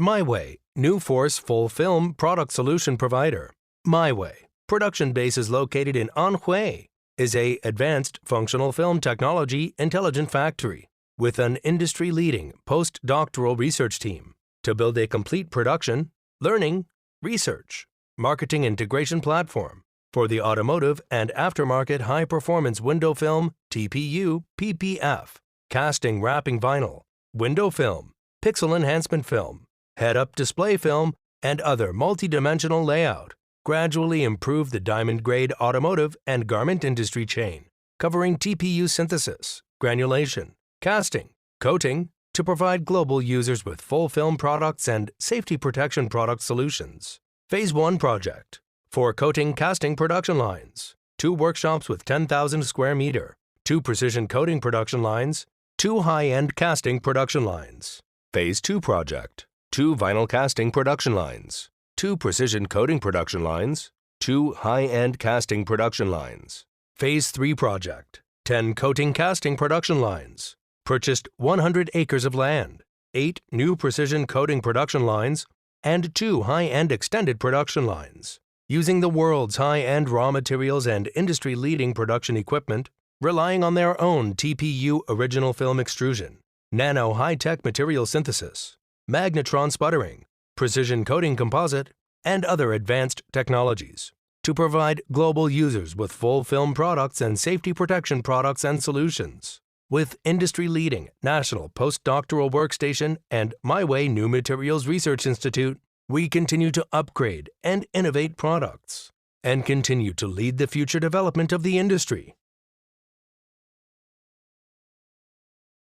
MYWAY, new force full film product solution provider. MYWAY, production base is located in Anhui, is a advanced functional film technology intelligent factory with an industry-leading postdoctoral research team to build a complete production, learning, research, marketing integration platform for the automotive and aftermarket high-performance window film, TPU, PPF, casting wrapping vinyl, window film, pixel enhancement film, head-up display film, and other multi-dimensional layout, gradually improve the diamond-grade automotive and garment industry chain, covering TPU synthesis, granulation, casting, coating, to provide global users with full film products and safety protection product solutions. Phase 1 project. 4 coating casting production lines, 2 workshops with 10,000 square meter, 2 precision coating production lines, 2 high-end casting production lines. Phase 2 project. 2 vinyl casting production lines, 2 precision coating production lines, 2 high-end casting production lines. Phase 3 project. 10 coating casting production lines. Purchased 100 acres of land, 8 new precision coating production lines, and 2 high-end extended production lines. Using the world's high-end raw materials and industry-leading production equipment, relying on their own TPU original film extrusion, nano high-tech material synthesis, magnetron sputtering, precision coating composite, and other advanced technologies to provide global users with full film products and safety protection products and solutions. With industry-leading National Postdoctoral Workstation and MYWAY New Materials Research Institute, we continue to upgrade and innovate products and continue to lead the future development of the industry.